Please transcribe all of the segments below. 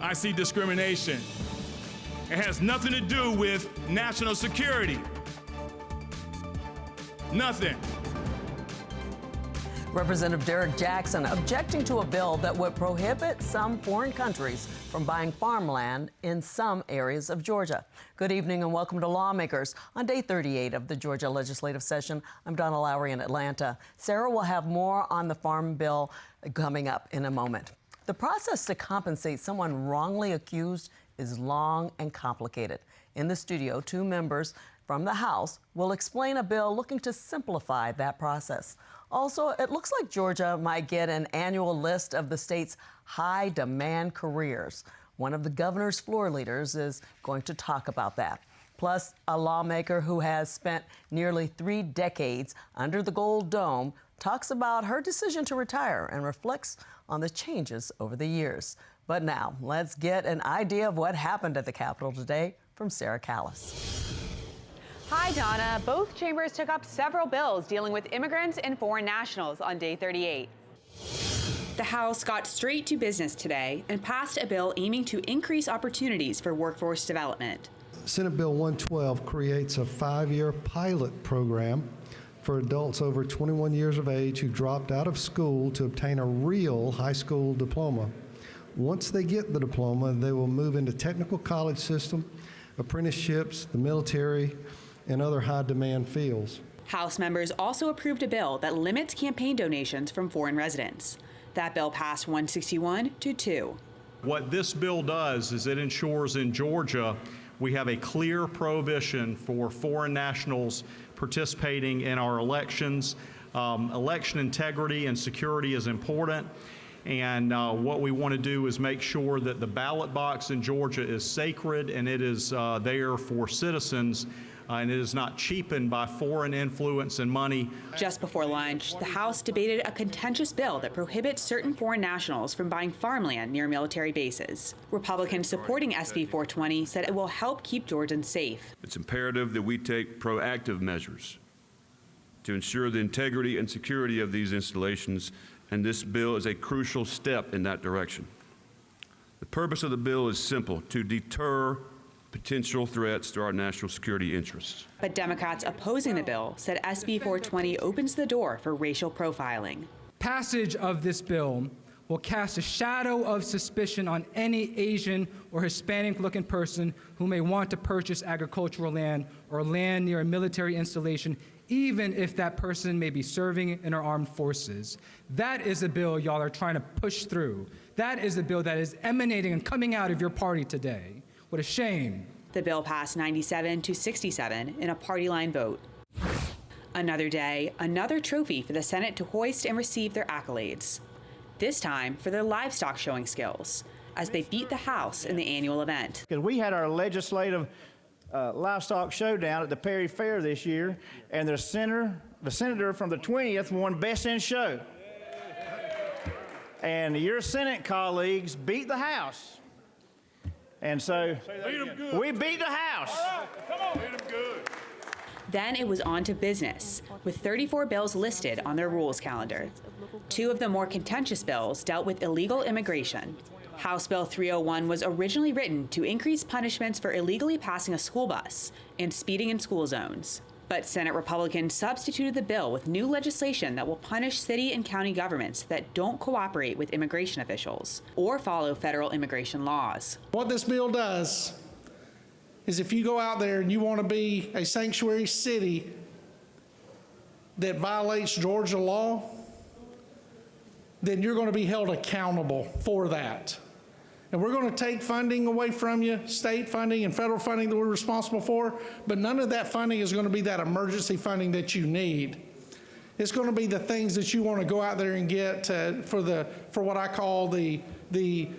I see discrimination. It has nothing to do with national security. Nothing. Representative Derek Jackson objecting to a bill that would prohibit some foreign countries from buying farmland in some areas of Georgia. Good evening and welcome to Lawmakers. On day 38 of the Georgia legislative session, I'm Donna Lowry in Atlanta. Sarah will have more on the farm bill coming up in a moment. The process to compensate someone wrongly accused is long and complicated. In the studio, two members from the House will explain a bill looking to simplify that process. Also, it looks like Georgia might get an annual list of the state's high-demand careers. One of the governor's floor leaders is going to talk about that. Plus, a lawmaker who has spent nearly 3 decades under the Gold Dome talks about her decision to retire and reflects on the changes over the years. But now, let's get an idea of what happened at the Capitol today from Sarah Callis. Hi, Donna. Both chambers took up several bills dealing with immigrants and foreign nationals on day 38. The House got straight to business today and passed a bill aiming to increase opportunities for workforce development. Senate Bill 112 creates a 5-year pilot program for adults over 21 years of age who dropped out of school to obtain a real high school diploma. Once they get the diploma, they will move into technical college system, apprenticeships, the military, and other high-demand fields. House members also approved a bill that limits campaign donations from foreign residents. That bill passed 161 to 2. What this bill does is it ensures in Georgia we have a clear prohibition for foreign nationals participating in our elections. Election integrity and security is important. And what we want to do is make sure that the ballot box in Georgia is sacred and it is there for citizens. And it is not cheapened by foreign influence and money. Just before lunch, the House debated a contentious bill that prohibits certain foreign nationals from buying farmland near military bases. Republicans supporting SB 420 said it will help keep Georgians safe. It's imperative that we take proactive measures to ensure the integrity and security of these installations, and this bill is a crucial step in that direction. The purpose of the bill is simple: to deter potential threats to our national security interests. But Democrats opposing the bill said SB 420 opens the door for racial profiling. Passage of this bill will cast a shadow of suspicion on any Asian or Hispanic-looking person who may want to purchase agricultural land or land near a military installation, even if that person may be serving in our armed forces. That is a bill y'all are trying to push through. That is a bill that is emanating and coming out of your party today. What a shame. The bill passed 97 to 67 in a party line vote. Another day, another trophy for the Senate to hoist and receive their accolades. This time for their livestock showing skills, as they beat the House in the annual event. Because we had our legislative livestock showdown at the Perry Fair this year, and the senator from the 20th won Best in Show. And your Senate colleagues beat the House. And so we beat the House. Come on, beat them good. Then it was on to business, with 34 bills listed on their rules calendar. 2 of the more contentious bills dealt with illegal immigration. House Bill 301 was originally written to increase punishments for illegally passing a school bus and speeding in school zones. But Senate Republicans substituted the bill with new legislation that will punish city and county governments that don't cooperate with immigration officials or follow federal immigration laws. What this bill does is if you go out there and you want to be a sanctuary city that violates Georgia law, then you're going to be held accountable for that. And we're going to take funding away from you, state funding and federal funding that we're responsible for, but none of that funding is going to be that emergency funding that you need. It's going to be the things that you want to go out there and get for what I call the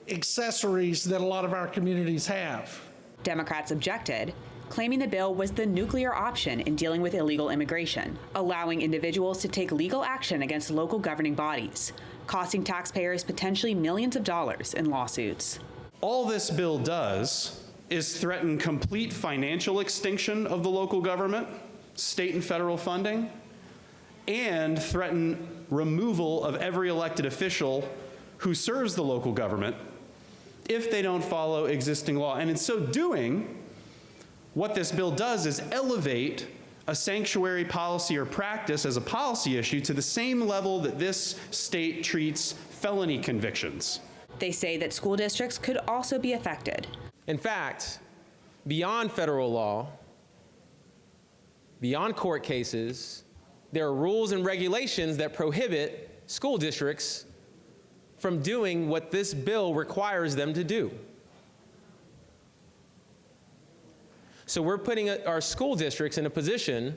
accessories that a lot of our communities have. Democrats objected, claiming the bill was the nuclear option in dealing with illegal immigration, allowing individuals to take legal action against local governing bodies, costing taxpayers potentially millions of dollars in lawsuits. All this bill does is threaten complete financial extinction of the local government, state and federal funding, and threaten removal of every elected official who serves the local government if they don't follow existing law. And in so doing, what this bill does is elevate a sanctuary policy or practice as a policy issue to the same level that this state treats felony convictions. They say that school districts could also be affected. In fact, beyond federal law, beyond court cases, there are rules and regulations that prohibit school districts from doing what this bill requires them to do. So we're putting our school districts in a position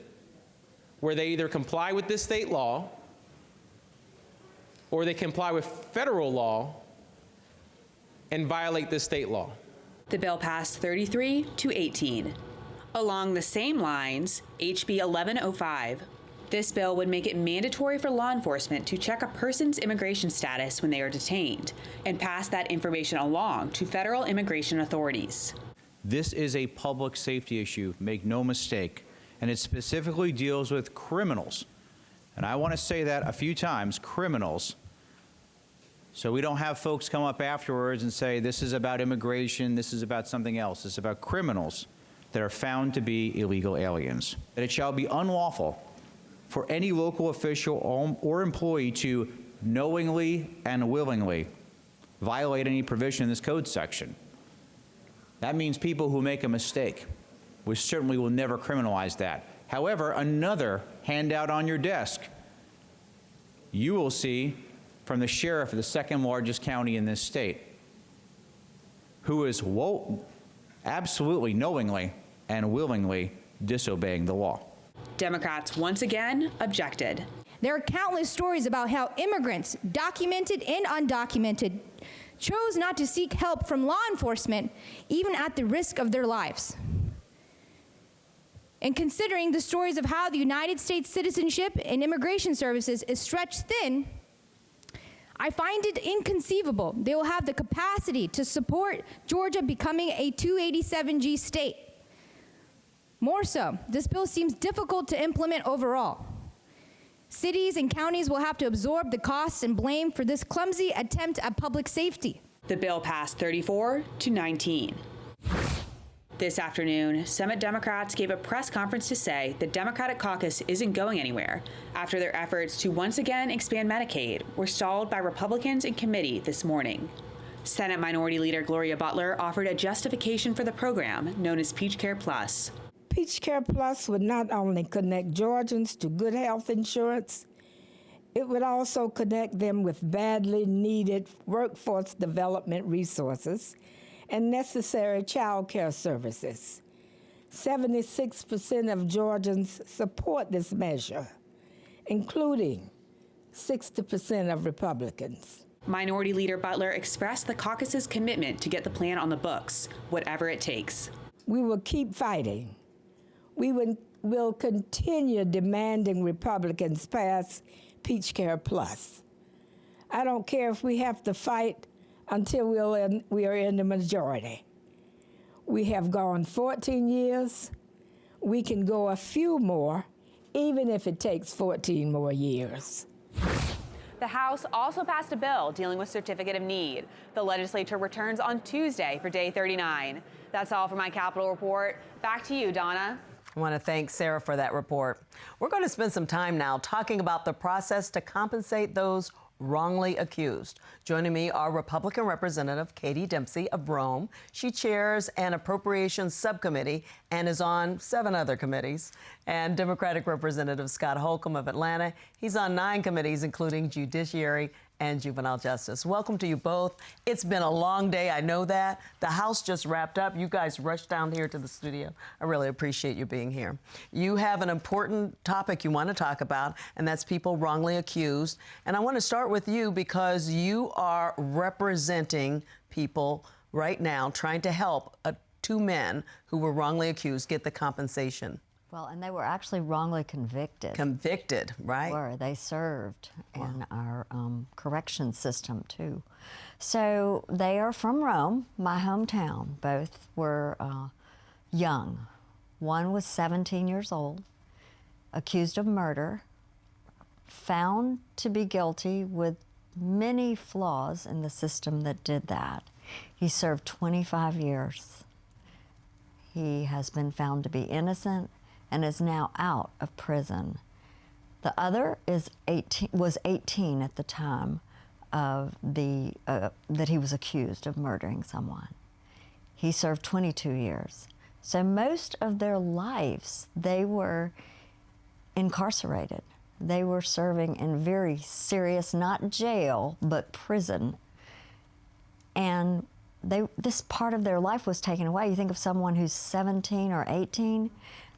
where they either comply with this state law or they comply with federal law and violate this state law. The bill passed 33-18. Along the same lines, HB 1105. This bill would make it mandatory for law enforcement to check a person's immigration status when they are detained and pass that information along to federal immigration authorities. This is a public safety issue, make no mistake, and it specifically deals with criminals. And I want to say that a few times, criminals, so we don't have folks come up afterwards and say this is about immigration, this is about something else. It's about criminals that are found to be illegal aliens. That it shall be unlawful for any local official or employee to knowingly and willingly violate any provision in this code section. That means people who make a mistake. We certainly will never criminalize that. However, another handout on your desk, you will see from the sheriff of the second largest county in this state, who is absolutely knowingly and willingly disobeying the law. Democrats once again objected. There are countless stories about how immigrants, documented and undocumented, chose not to seek help from law enforcement, even at the risk of their lives. And considering the stories of how the United States Citizenship and Immigration Services is stretched thin, I find it inconceivable they will have the capacity to support Georgia becoming a 287G state. More so, this bill seems difficult to implement overall. Cities and counties will have to absorb the costs and blame for this clumsy attempt at public safety. The bill passed 34-19. This afternoon, Senate Democrats gave a press conference to say the Democratic caucus isn't going anywhere after their efforts to once again expand Medicaid were stalled by Republicans in committee this morning. Senate Minority Leader Gloria Butler offered a justification for the program known as Peach Care Plus. Peach Care Plus would not only connect Georgians to good health insurance, it would also connect them with badly needed workforce development resources and necessary child care services. 76% of Georgians support this measure, including 60% of Republicans. Minority Leader Butler expressed the caucus's commitment to get the plan on the books, whatever it takes. We will keep fighting. We will continue demanding Republicans pass Peach Care Plus. I don't care if we have to fight until we are in the majority. We have gone 14 years. We can go a few more, even if it takes 14 more years. The House also passed a bill dealing with certificate of need. The legislature returns on Tuesday for day 39. That's all for my Capitol Report. Back to you, Donna. I want to thank Sarah for that report. We're going to spend some time now talking about the process to compensate those wrongly accused. Joining me are Republican Representative Katie Dempsey of Rome. She chairs an appropriations subcommittee and is on 7 other committees. And Democratic Representative Scott Holcomb of Atlanta. He's on 9 committees, including Judiciary and Juvenile Justice. Welcome to you both. It's been a long day, I know that. The House just wrapped up. You guys rushed down here to the studio. I really appreciate you being here. You have an important topic you want to talk about, and that's people wrongly accused. And I want to start with you because you are representing people right now trying to help 2 men who were wrongly accused get the compensation. Well, and they were actually wrongly convicted. Convicted, right? They served in our correction system, too. So they are from Rome, my hometown. Both were young. One was 17 years old, accused of murder, found to be guilty with many flaws in the system that did that. He served 25 years. He has been found to be innocent and is now out of prison. The other was 18 at the time of that he was accused of murdering someone. He served 22 years. So most of their lives, they were incarcerated. They were serving in very serious, not jail, but prison. And this part of their life was taken away. You think of someone who's 17 or 18,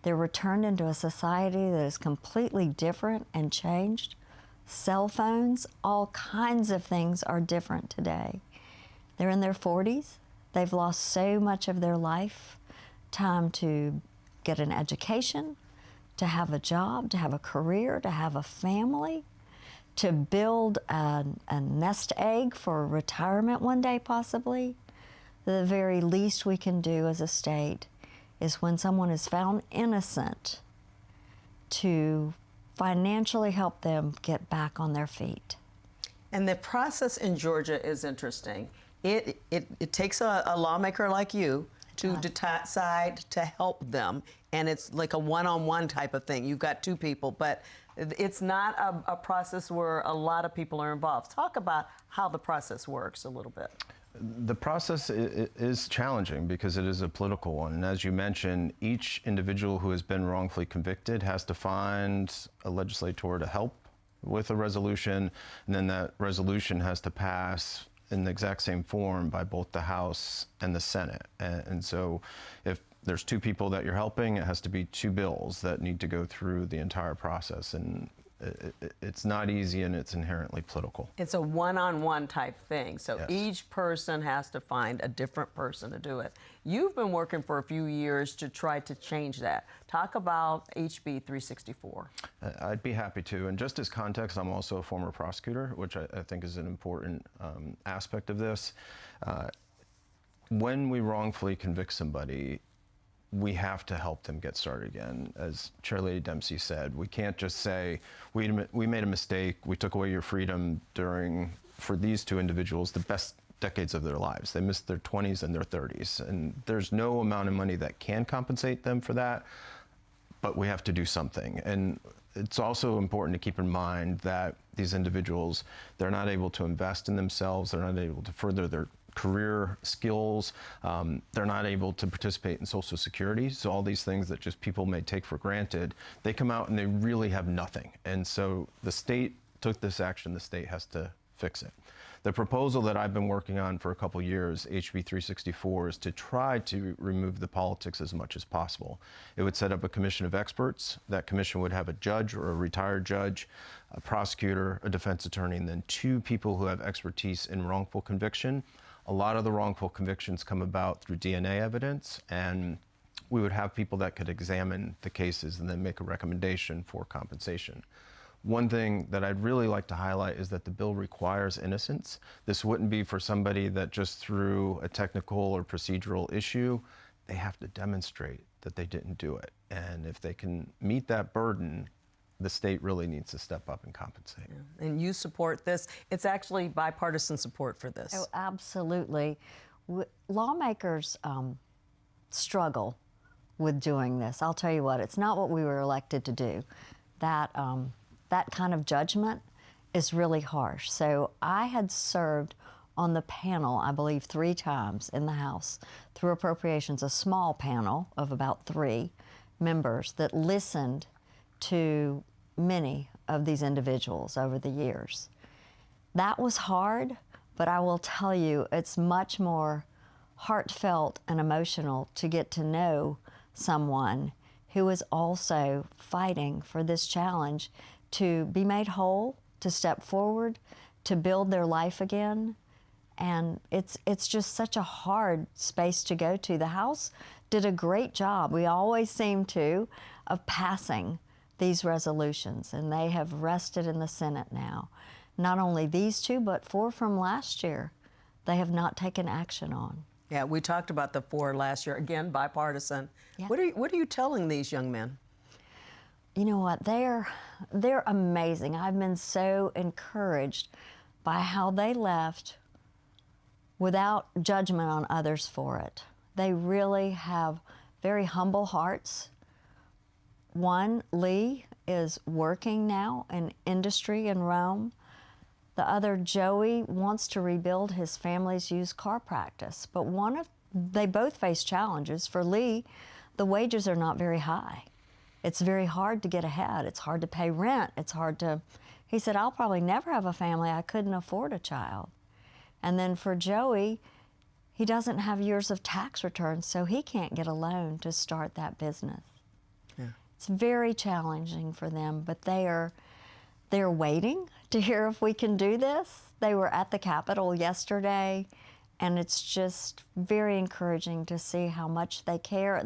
they're returned into a society that is completely different and changed. Cell phones, all kinds of things are different today. They're in their 40s. They've lost so much of their life, time to get an education, to have a job, to have a career, to have a family, to build a nest egg for retirement one day possibly. The very least we can do as a state is when someone is found innocent to financially help them get back on their feet. And the process in Georgia is interesting. It takes a lawmaker like you to decide to help them, and it's like a one-on-one type of thing. You've got two people, but it's not a process where a lot of people are involved. Talk about how the process works a little bit. The process is challenging because it is a political one. And as you mentioned, each individual who has been wrongfully convicted has to find a legislator to help with a resolution, and then that resolution has to pass in the exact same form by both the House and the Senate. And so if there's two people that you're helping, it has to be two bills that need to go through the entire process. And it's not easy, and it's inherently political. It's a one-on-one type thing. So Yes. each person has to find a different person to do it. You've been working for a few years to try to change that. Talk about HB 364. I'd be happy to. And just as context, I'm also a former prosecutor, which I think is an important aspect of this. When we wrongfully convict somebody, we have to help them get started again. As Chair Lady Dempsey said, we can't just say, we made a mistake, we took away your freedom for these two individuals, the best decades of their lives. They missed their 20s and their 30s. And there's no amount of money that can compensate them for that, but we have to do something. And it's also important to keep in mind that these individuals, they're not able to invest in themselves, they're not able to further their career skills, they're not able to participate in Social Security. So all these things that just people may take for granted, they come out and they really have nothing. And so the state took this action, the state has to fix it. The proposal that I've been working on for a couple years, HB 364, is to try to remove the politics as much as possible. It would set up a commission of experts. That commission would have a judge or a retired judge, a prosecutor, a defense attorney, and then two people who have expertise in wrongful conviction. A lot of the wrongful convictions come about through DNA evidence, and we would have people that could examine the cases and then make a recommendation for compensation. One thing that I'd really like to highlight is that the bill requires innocence. This wouldn't be for somebody that just through a technical or procedural issue, they have to demonstrate that they didn't do it. And if they can meet that burden, the state really needs to step up and compensate. Yeah. And you support this. It's actually bipartisan support for this. Oh, absolutely. Lawmakers struggle with doing this. I'll tell you what, it's not what we were elected to do. That kind of judgment is really harsh. So I had served on the panel, I believe, 3 times in the House through appropriations, a small panel of about 3 members that listened to many of these individuals over the years. That was hard, but I will tell you, it's much more heartfelt and emotional to get to know someone who is also fighting for this challenge to be made whole, to step forward, to build their life again. And it's just such a hard space to go to. The House did a great job, we always seem to, of passing these resolutions, and they have rested in the Senate now. Not only these 2, but 4 from last year, they have not taken action on. Yeah, we talked about the 4 last year, again, bipartisan. Yeah. What are you telling these young men? You know what, they're amazing. I've been so encouraged by how they left without judgment on others for it. They really have very humble hearts. One, Lee, is working now in industry in Rome. The other, Joey, wants to rebuild his family's used car practice. But they both face challenges. For Lee, the wages are not very high. It's very hard to get ahead. It's hard to pay rent. It's hard to, he said, I'll probably never have a family. I couldn't afford a child. And then for Joey, he doesn't have years of tax returns, so he can't get a loan to start that business. Yeah. It's very challenging for them, but they're waiting to hear if we can do this. They were at the Capitol yesterday, and it's just very encouraging to see how much they care.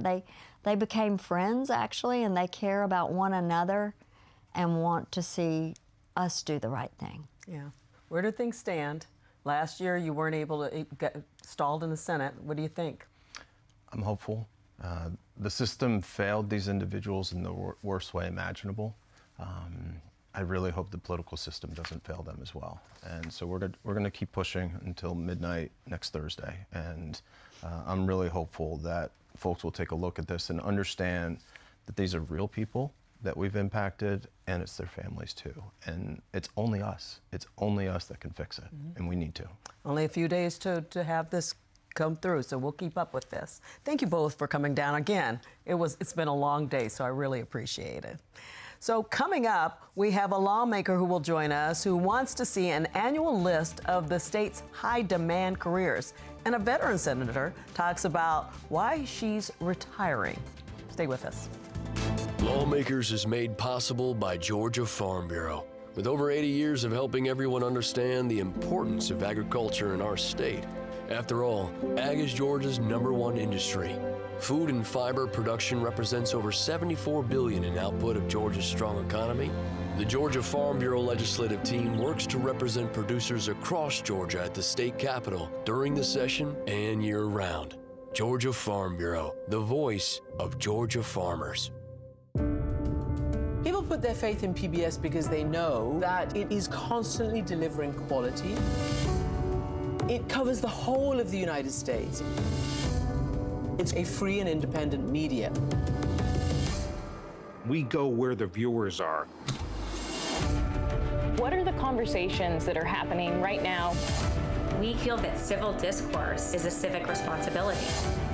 They became friends, actually, and they care about one another and want to see us do the right thing. Yeah. Where do things stand? Last year, you weren't able to get stalled in the Senate. What do you think? I'm hopeful. The system failed these individuals in the worst way imaginable. I really hope the political system doesn't fail them as well. And so we're going to keep pushing until midnight next Thursday. And I'm really hopeful that folks will take a look at this and understand that these are real people that we've impacted, and it's their families too. And it's only us. It's only us that can fix it, and we need to. Only a few days to have this come through, so we'll keep up with this. Thank you both for coming down again. It's been a long day, so I really appreciate it. So coming up, we have a lawmaker who will join us who wants to see an annual list of the state's high-demand careers. And a veteran senator talks about why she's retiring. Stay with us. Lawmakers is made possible by Georgia Farm Bureau. With over 80 years of helping everyone understand the importance of agriculture in our state. After all, ag is Georgia's #1 industry. Food and fiber production represents over $74 billion in output of Georgia's strong economy. The Georgia Farm Bureau legislative team works to represent producers across Georgia at the state capitol during the session and year-round. Georgia Farm Bureau, the voice of Georgia farmers. People put their faith in PBS because they know that it is constantly delivering quality. It covers the whole of the United States. It's a free and independent media. We go where the viewers are. What are the conversations that are happening right now? We feel that civil discourse is a civic responsibility.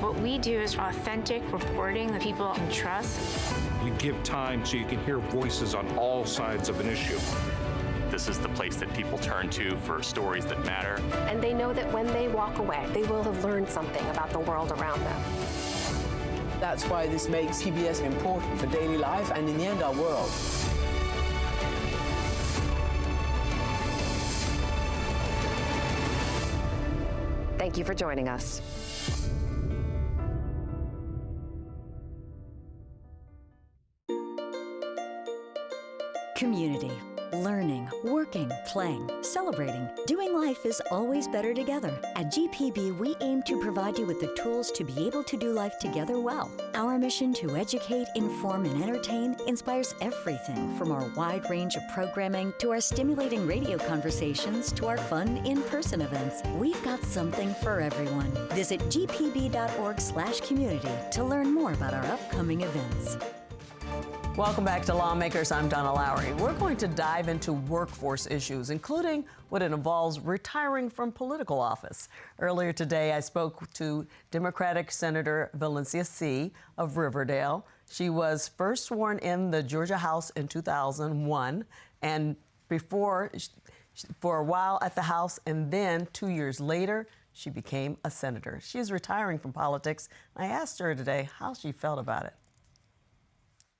What we do is authentic reporting that people can trust. We give time so you can hear voices on all sides of an issue. This is the place that people turn to for stories that matter. And they know that when they walk away, they will have learned something about the world around them. That's why this makes PBS important for daily life and, in the end, our world. Thank you for joining us. Community. Learning, working, playing, celebrating, doing life is always better together. At GPB, we aim to provide you with the tools to be able to do life together well. Our mission to educate, inform, and entertain inspires everything from our wide range of programming to our stimulating radio conversations to our fun in-person events. We've got something for everyone. Visit gpb.org/community to learn more about our upcoming events. Welcome back to Lawmakers. I'm Donna Lowry. We're going to dive into workforce issues, including what it involves retiring from political office. Earlier today, I spoke to Democratic Senator Valencia C. of Riverdale. She was first sworn in the Georgia House in 2001, and for a while at the House, and then 2 years later, she became a senator. She's retiring from politics. I asked her today how she felt about it.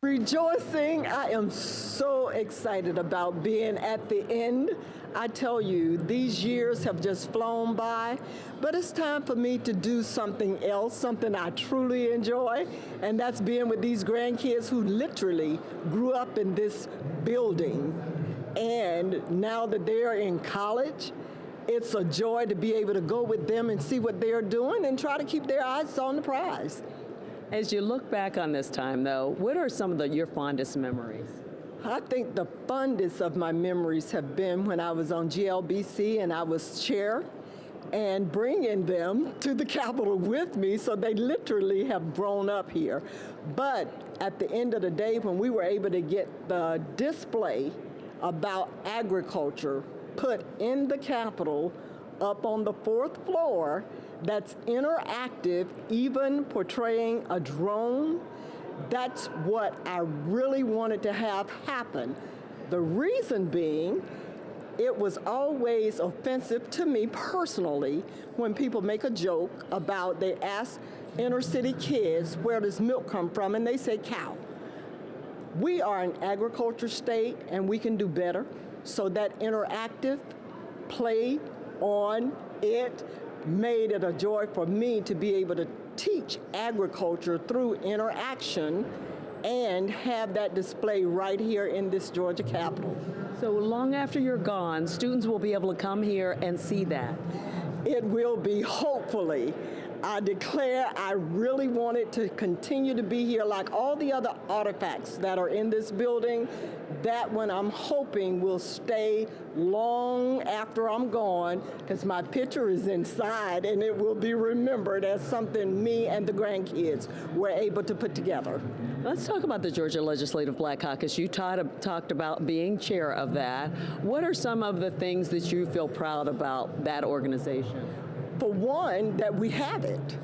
Rejoicing. I am so excited about being at the end. I tell you, these years have just flown by, but it's time for me to do something else, something I truly enjoy, and that's being with these grandkids who literally grew up in this building. And now that they're in college, it's a joy to be able to go with them and see what they're doing and try to keep their eyes on the prize. As you look back on this time, though, what are some of your fondest memories? I think the fondest of my memories have been when I was on GLBC and I was chair, and bringing them to the Capitol with me, so they literally have grown up here. But at the end of the day, when we were able to get the display about agriculture put in the Capitol up on the 4th floor, that's interactive, even portraying a drone, that's what I really wanted to have happen. The reason being, it was always offensive to me personally when people make a joke about, they ask inner city kids, where does milk come from? And they say cow. We are an agriculture state and we can do better. So that interactive play on it made it a joy for me to be able to teach agriculture through interaction and have that display right here in this Georgia Capitol. So long after you're gone, students will be able to come here and see that. It will be, hopefully. I declare I really want it to continue to be here like all the other artifacts that are in this building. That one I'm hoping will stay long after I'm gone, because my picture is inside and it will be remembered as something me and the grandkids were able to put together. Let's talk about the Georgia Legislative Black Caucus. You talked about being chair of that. What are some of the things that you feel proud about that organization? For one, that we have it.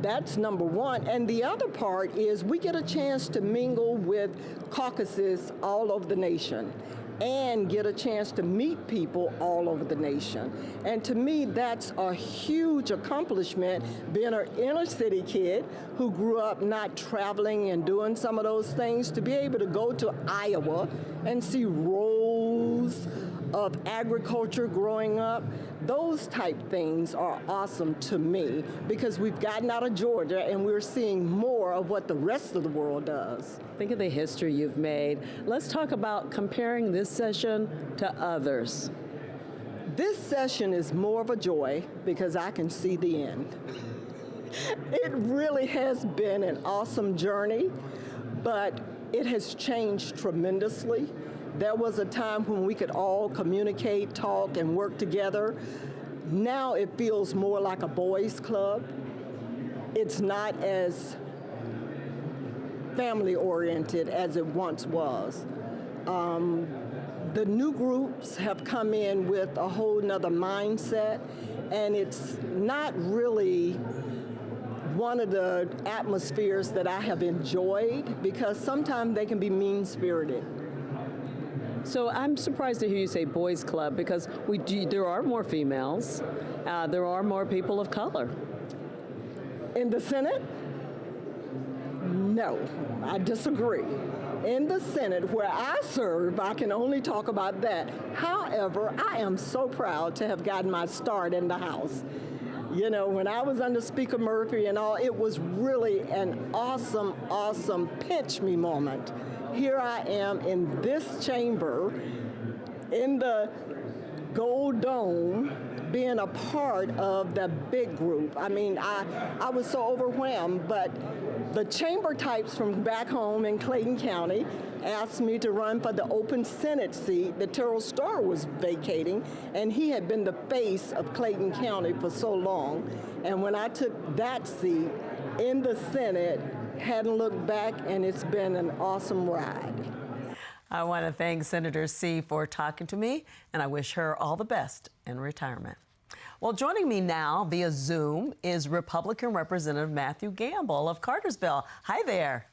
That's number one. And the other part is we get a chance to mingle with caucuses all over the nation and get a chance to meet people all over the nation. And to me, that's a huge accomplishment, being an inner city kid who grew up not traveling and doing some of those things, to be able to go to Iowa and see rows of agriculture growing up. Those type things are awesome to me, because we've gotten out of Georgia and we're seeing more of what the rest of the world does. Think of the history you've made. Let's talk about comparing this session to others. This session is more of a joy because I can see the end. It really has been an awesome journey, but it has changed tremendously. There was a time when we could all communicate, talk, and work together. Now it feels more like a boys' club. It's not as family-oriented as it once was. The new groups have come in with a whole nother mindset, and it's not really one of the atmospheres that I have enjoyed, because sometimes they can be mean-spirited. So I'm surprised to hear you say boys' club, because there are more females, there are more people of color. In the Senate? No, I disagree. In the Senate, where I serve, I can only talk about that. However, I am so proud to have gotten my start in the House. You know, when I was under Speaker Murphy and all, it was really an awesome, awesome pinch me moment. Here I am in this chamber, in the Gold Dome, being a part of the big group. I mean, I was so overwhelmed, but the chamber types from back home in Clayton County asked me to run for the open Senate seat that Terrell Starr was vacating, and he had been the face of Clayton County for so long. And when I took that seat in the Senate, hadn't looked back, and it's been an awesome ride. I want to thank Senator C for talking to me, and I wish her all the best in retirement. Well, joining me now via Zoom is Republican Representative Matthew Gamble of Cartersville. Hi there.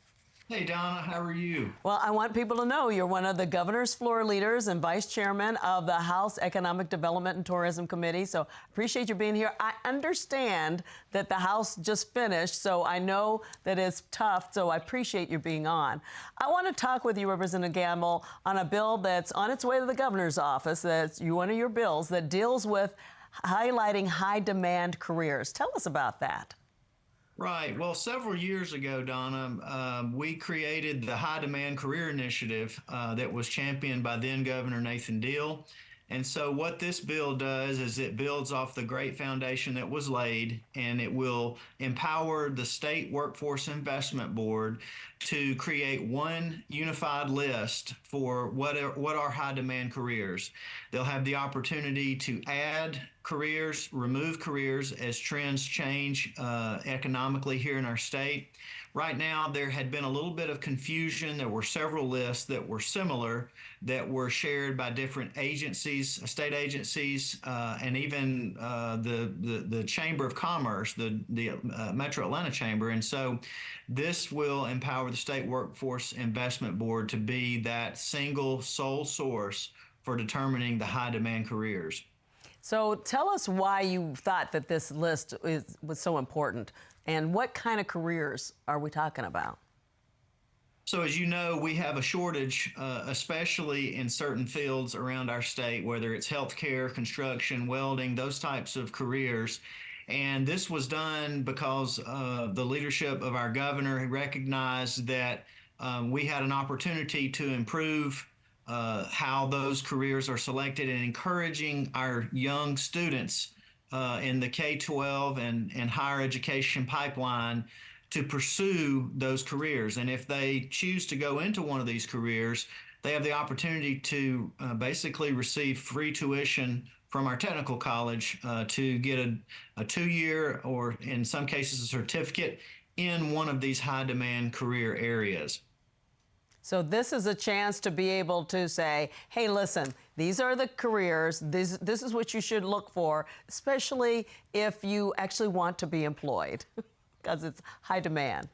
Hey, Donna, how are you? Well, I want people to know you're one of the governor's floor leaders and vice chairman of the House Economic Development and Tourism Committee, so appreciate you being here. I understand that the House just finished, so I know that it's tough, so I appreciate you being on. I want to talk with you, Representative Gamble, on a bill that's on its way to the governor's office. That's one of your bills that deals with highlighting high-demand careers. Tell us about that. Right. Well, several years ago, Donna, we created the High Demand Career Initiative that was championed by then Governor Nathan Deal. And so what this bill does is it builds off the great foundation that was laid, and it will empower the State Workforce Investment Board to create one unified list for what are high demand careers. They'll have the opportunity to add careers, remove careers as trends change economically here in our state. Right now, there had been a little bit of confusion. There were several lists that were similar that were shared by different agencies, state agencies, and even the Chamber of Commerce, the Metro Atlanta Chamber. And so this will empower the State Workforce Investment Board to be that single sole source for determining the high demand careers. So tell us why you thought that this list was so important, and what kind of careers are we talking about? So as you know, we have a shortage, especially in certain fields around our state, whether it's healthcare, construction, welding, those types of careers. And this was done because the leadership of our governor recognized that we had an opportunity to improve how those careers are selected and encouraging our young students in the K-12 and higher education pipeline to pursue those careers. And if they choose to go into one of these careers, they have the opportunity to basically receive free tuition from our technical college to get a 2-year or in some cases a certificate in one of these high demand career areas. So this is a chance to be able to say, hey, listen, these are the careers, this is what you should look for, especially if you actually want to be employed, because it's high demand.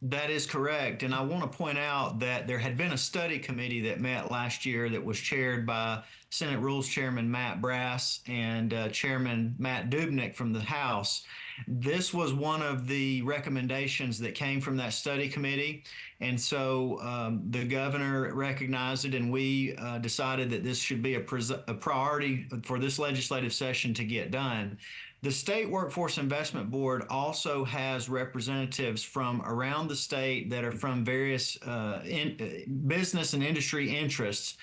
That is correct. And I want to point out that there had been a study committee that met last year that was chaired by Senate Rules Chairman Matt Brass and Chairman Matt Dubnik from the House. This was one of the recommendations that came from that study committee. And so the governor recognized it, and we decided that this should be a priority for this legislative session to get done. The State Workforce Investment Board also has representatives from around the state that are from various business and industry interests,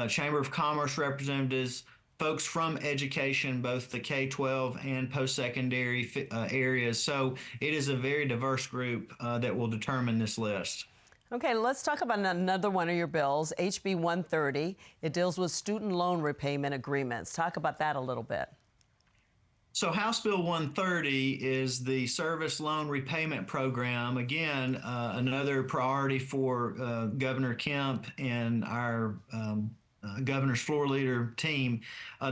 Chamber of Commerce representatives, folks from education, both the K-12 and post-secondary areas. So it is a very diverse group that will determine this list. Okay, let's talk about another one of your bills, HB 130. It deals with student loan repayment agreements. Talk about that a little bit. So House Bill 130 is the service loan repayment program. Again, another priority for Governor Kemp and our governor's floor leader team.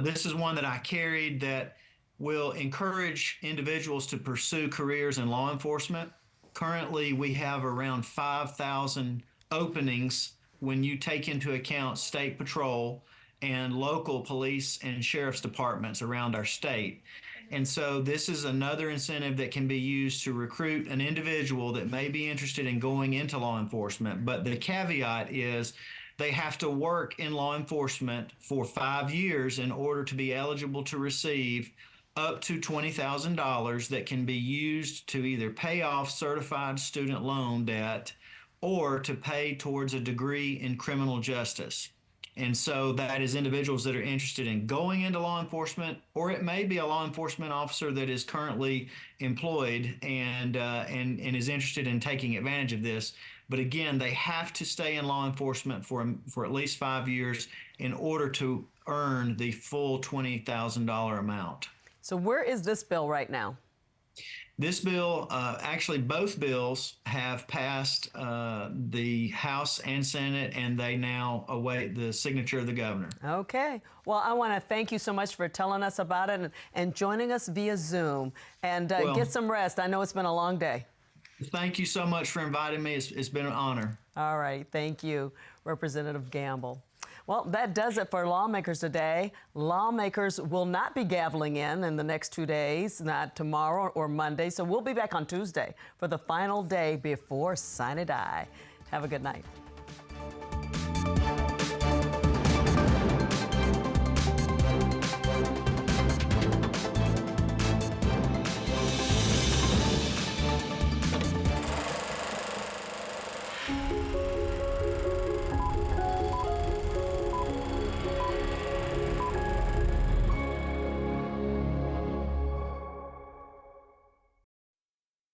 This is one that I carried that will encourage individuals to pursue careers in law enforcement. Currently, we have around 5,000 openings when you take into account state patrol and local police and sheriff's departments around our state. And so this is another incentive that can be used to recruit an individual that may be interested in going into law enforcement. But the caveat is they have to work in law enforcement for 5 years in order to be eligible to receive up to $20,000 that can be used to either pay off certified student loan debt or to pay towards a degree in criminal justice. And so that is individuals that are interested in going into law enforcement, or it may be a law enforcement officer that is currently employed and is interested in taking advantage of this. But again, they have to stay in law enforcement for at least 5 years in order to earn the full $20,000 amount. So where is this bill right now? This bill, actually both bills have passed the House and Senate, and they now await the signature of the governor. Okay. Well, I want to thank you so much for telling us about it and joining us via Zoom. And get some rest. I know it's been a long day. Thank you so much for inviting me. It's been an honor. All right. Thank you, Representative Gamble. Well, that does it for Lawmakers today. Lawmakers will not be gaveling in the next 2 days, not tomorrow or Monday. So we'll be back on Tuesday for the final day before Sine Die. Have a good night.